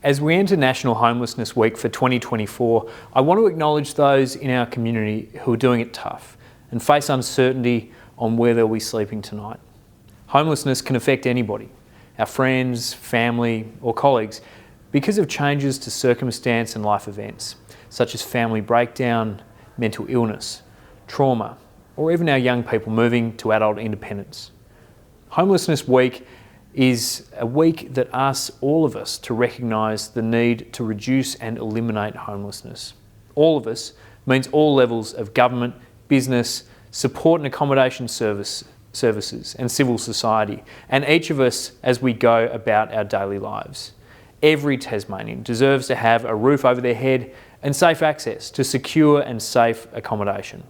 As we enter National Homelessness Week for 2024, I want to acknowledge those in our community who are doing it tough and face uncertainty on where they'll be sleeping tonight. Homelessness can affect anybody, our friends, family or colleagues, because of changes to circumstance and life events, such as family breakdown, mental illness, trauma, or even our young people moving to adult independence. Homelessness Week is a week that asks all of us to recognise the need to reduce and eliminate homelessness. All of us means all levels of government, business, support and accommodation services and civil society, and each of us as we go about our daily lives. Every Tasmanian deserves to have a roof over their head and safe access to secure and safe accommodation.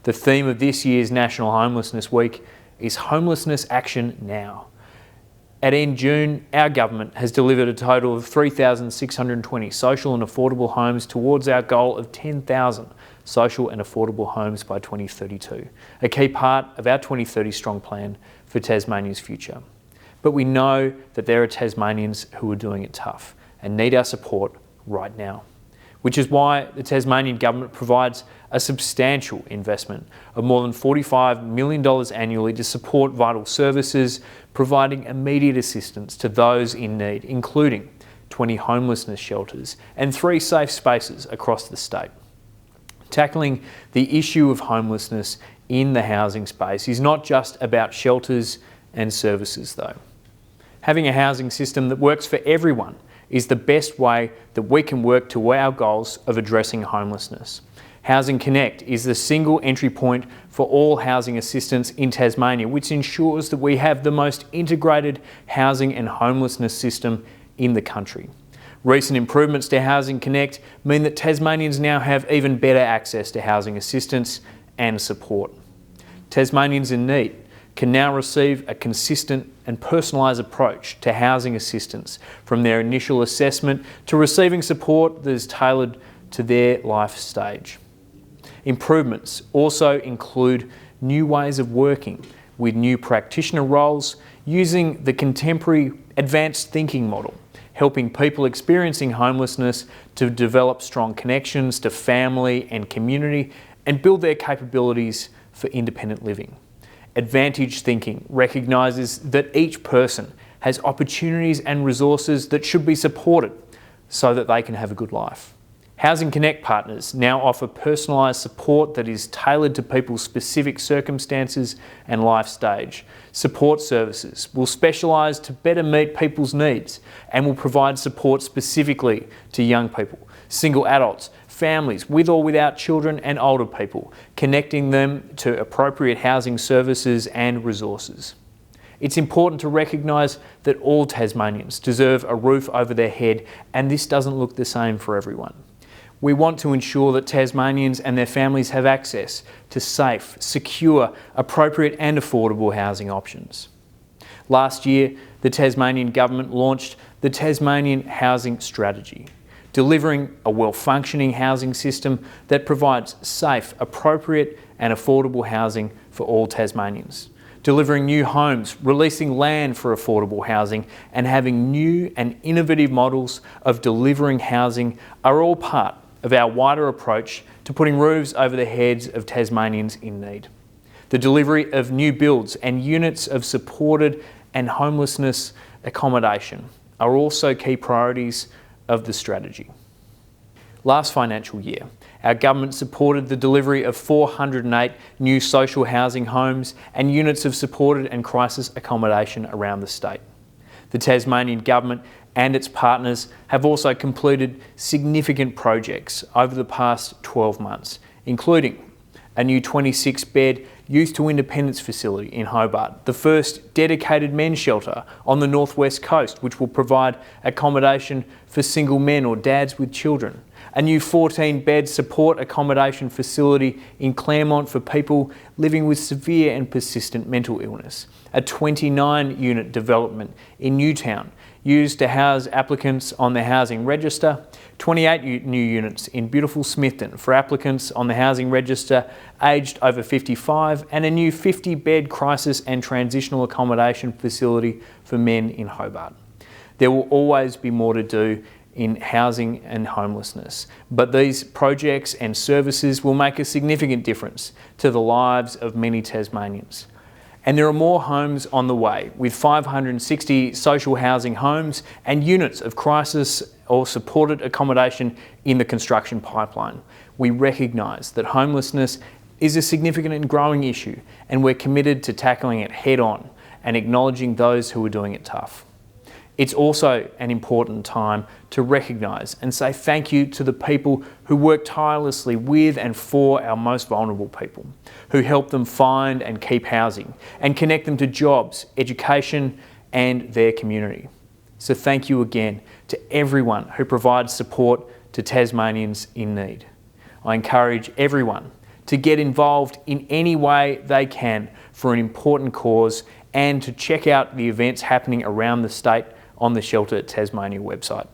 The theme of this year's National Homelessness Week is Homelessness Action Now. At end June, our government has delivered a total of 3,620 social and affordable homes towards our goal of 10,000 social and affordable homes by 2032, a key part of our 2030 Strong Plan for Tasmania's future. But we know that there are Tasmanians who are doing it tough and need our support right now, which is why the Tasmanian Government provides a substantial investment of more than $45 million annually to support vital services, providing immediate assistance to those in need, including 20 homelessness shelters and 3 safe spaces across the state. Tackling the issue of homelessness in the housing space is not just about shelters and services though. Having a housing system that works for everyone is the best way that we can work to our goals of addressing homelessness. Housing Connect is the single entry point for all housing assistance in Tasmania, which ensures that we have the most integrated housing and homelessness system in the country. Recent improvements to Housing Connect mean that Tasmanians now have even better access to housing assistance and support. Tasmanians in need can now receive a consistent and personalised approach to housing assistance, from their initial assessment to receiving support that is tailored to their life stage. Improvements also include new ways of working with new practitioner roles using the contemporary advanced thinking model, helping people experiencing homelessness to develop strong connections to family and community and build their capabilities for independent living. Advantage thinking recognises that each person has opportunities and resources that should be supported so that they can have a good life. Housing Connect partners now offer personalised support that is tailored to people's specific circumstances and life stage. Support services will specialise to better meet people's needs and will provide support specifically to young people, single adults, families with or without children and older people, connecting them to appropriate housing services and resources. It's important to recognise that all Tasmanians deserve a roof over their head, and this doesn't look the same for everyone. We want to ensure that Tasmanians and their families have access to safe, secure, appropriate and affordable housing options. Last year, the Tasmanian Government launched the Tasmanian Housing Strategy, delivering a well-functioning housing system that provides safe, appropriate and affordable housing for all Tasmanians. Delivering new homes, releasing land for affordable housing and having new and innovative models of delivering housing are all part of our wider approach to putting roofs over the heads of Tasmanians in need. The delivery of new builds and units of supported and homelessness accommodation are also key priorities of the strategy. Last financial year, our government supported the delivery of 408 new social housing homes and units of supported and crisis accommodation around the state. The Tasmanian Government and its partners have also completed significant projects over the past 12 months, including a new 26-bed Youth to Independence facility in Hobart, the first dedicated men's shelter on the northwest coast, which will provide accommodation for single men or dads with children, a new 14-bed support accommodation facility in Claremont for people living with severe and persistent mental illness, a 29-unit development in Newtown used to house applicants on the housing register, 28 new units in beautiful Smithton for applicants on the housing register aged over 55, and a new 50-bed crisis and transitional accommodation facility for men in Hobart. There will always be more to do in housing and homelessness. But these projects and services will make a significant difference to the lives of many Tasmanians. And there are more homes on the way, with 560 social housing homes and units of crisis or supported accommodation in the construction pipeline. We recognise that homelessness is a significant and growing issue, and we're committed to tackling it head on and acknowledging those who are doing it tough. It's also an important time to recognise and say thank you to the people who work tirelessly with and for our most vulnerable people, who help them find and keep housing and connect them to jobs, education and their community. So thank you again to everyone who provides support to Tasmanians in need. I encourage everyone to get involved in any way they can for an important cause and to check out the events happening around the state on the Shelter Tasmania website.